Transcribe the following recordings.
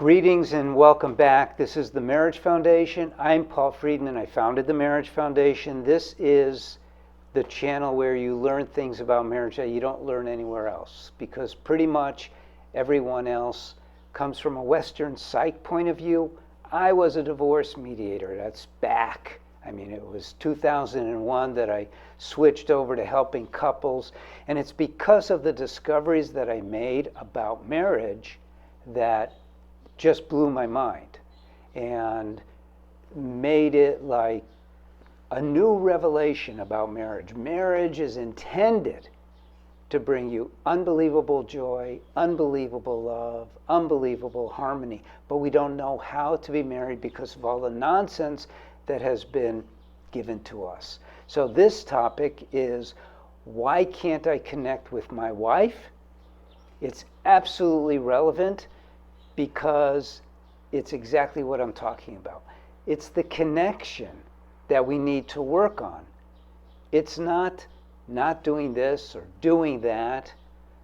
Greetings and welcome back. This is the Marriage Foundation. I'm Paul Friedman. I founded the Marriage Foundation. This is the channel where you learn things about marriage that you don't learn anywhere else, because pretty much everyone else comes from a Western psych point of view. I was a divorce mediator. That's back. It was 2001 that I switched over to helping couples, and it's because of the discoveries that I made about marriage that just blew my mind and made it like a new revelation about marriage. Marriage is intended to bring you unbelievable joy, unbelievable love, unbelievable harmony, but we don't know how to be married because of all the nonsense that has been given to us. So this topic is, why can't I connect with my wife? It's absolutely relevant because it's exactly what I'm talking about. It's the connection that we need to work on. It's not doing this or doing that,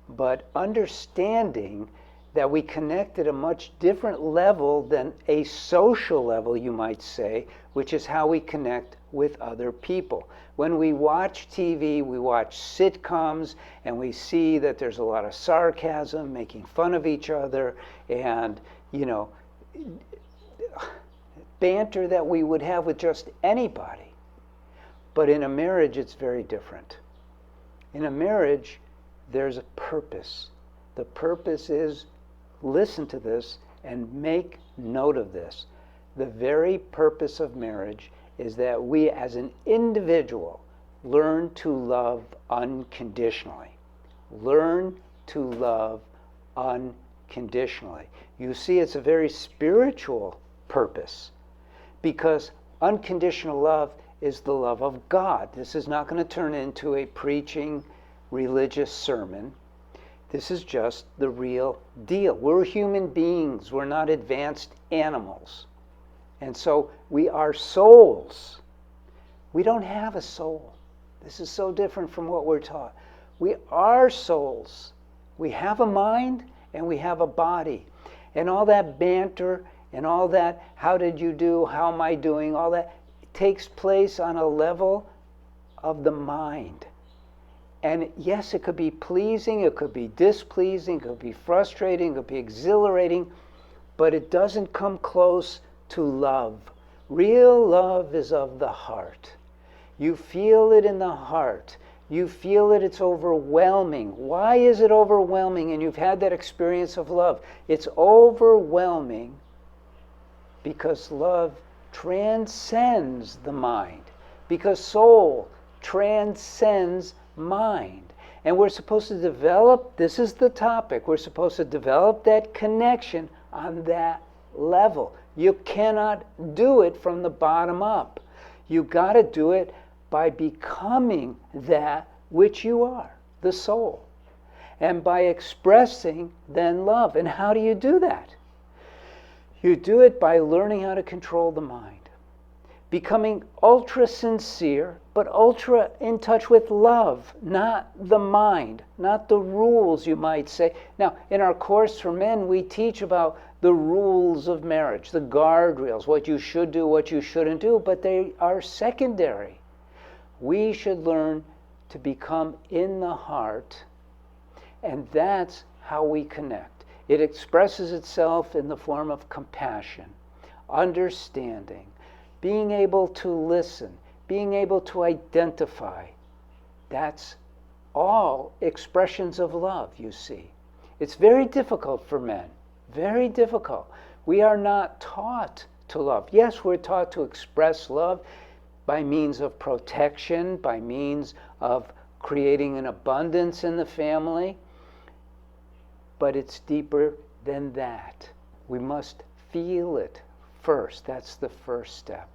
but understanding that we connect at a much different level than a social level, you might say, which is how we connect with other people. When we watch TV, we watch sitcoms, and we see that there's a lot of sarcasm, making fun of each other, and, banter that we would have with just anybody. But in a marriage, it's very different. In a marriage, there's a purpose. The purpose is, listen to this and make note of this. The very purpose of marriage is that we as an individual learn to love unconditionally. Learn to love unconditionally. You see, it's a very spiritual purpose, because unconditional love is the love of God. This is not going to turn into a preaching religious sermon. This is just the real deal. We're human beings. We're not advanced animals. And so we are souls. We don't have a soul. This is so different from what we're taught. We are souls. We have a mind and we have a body. And all that banter and all that, how did you do, how am I doing, all that takes place on a level of the mind. And yes, it could be pleasing, it could be displeasing, it could be frustrating, it could be exhilarating, but it doesn't come close to love. Real love is of the heart. You feel it in the heart. You feel it, it's overwhelming. Why is it overwhelming? And you've had that experience of love. It's overwhelming because love transcends the mind. Because soul transcends mind. And we're supposed to develop, this is the topic, we're supposed to develop that connection on that level. You cannot do it from the bottom up. You got to do it by becoming that which you are, the soul. And by expressing then love. And how do you do that? You do it by learning how to control the mind. Becoming ultra sincere, but ultra in touch with love, not the mind, not the rules, you might say. Now, in our course for men, we teach about the rules of marriage, the guardrails, what you should do, what you shouldn't do, but they are secondary. We should learn to become in the heart, and that's how we connect. It expresses itself in the form of compassion, understanding, being able to listen, being able to identify. That's all expressions of love, you see. It's very difficult for men, very difficult. We are not taught to love. Yes, we're taught to express love by means of protection, by means of creating an abundance in the family, but it's deeper than that. We must feel it first. That's the first step.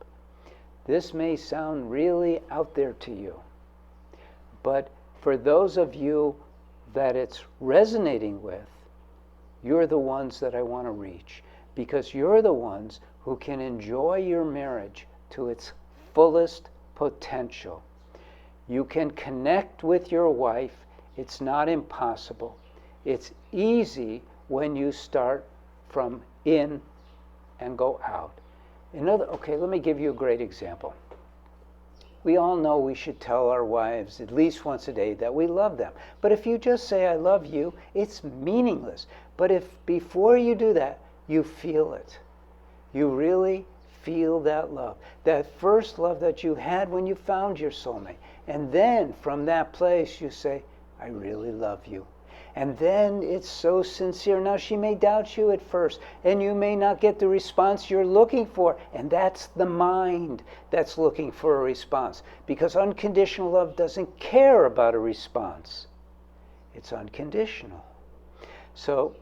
This may sound really out there to you, but for those of you that it's resonating with, you're the ones that I want to reach, because you're the ones who can enjoy your marriage to its fullest potential. You can connect with your wife. It's not impossible. It's easy when you start from in and go out. Okay, let me give you a great example. We all know we should tell our wives at least once a day that we love them. But if you just say, I love you, it's meaningless. But if before you do that, you feel it, you really feel that love, that first love that you had when you found your soulmate. And then from that place you say, I really love you. And then it's so sincere. Now she may doubt you at first, and you may not get the response you're looking for. And that's the mind that's looking for a response. Because unconditional love doesn't care about a response. It's unconditional. So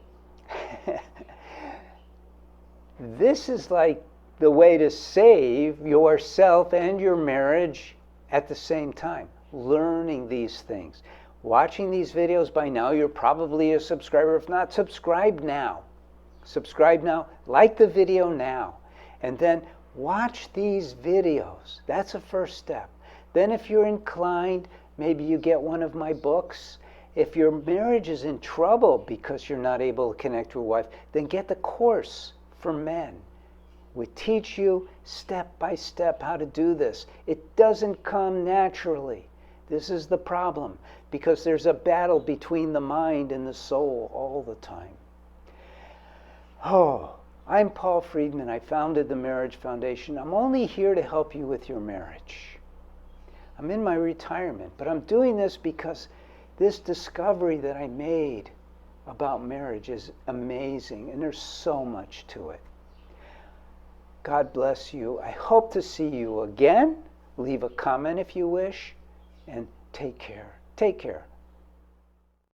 this is like the way to save yourself and your marriage at the same time. Learning these things. Watching these videos by now, you're probably a subscriber. If not, subscribe now. Subscribe now. Like the video now. And then watch these videos. That's a first step. Then if you're inclined, maybe you get one of my books. If your marriage is in trouble because you're not able to connect to a wife, then get the course for men. We teach you step by step how to do this. It doesn't come naturally. This is the problem, because there's a battle between the mind and the soul all the time. Oh, I'm Paul Friedman. I founded the Marriage Foundation. I'm only here to help you with your marriage. I'm in my retirement, but I'm doing this because this discovery that I made about marriage is amazing, and there's so much to it. God bless you. I hope to see you again. Leave a comment if you wish. And take care. Take care.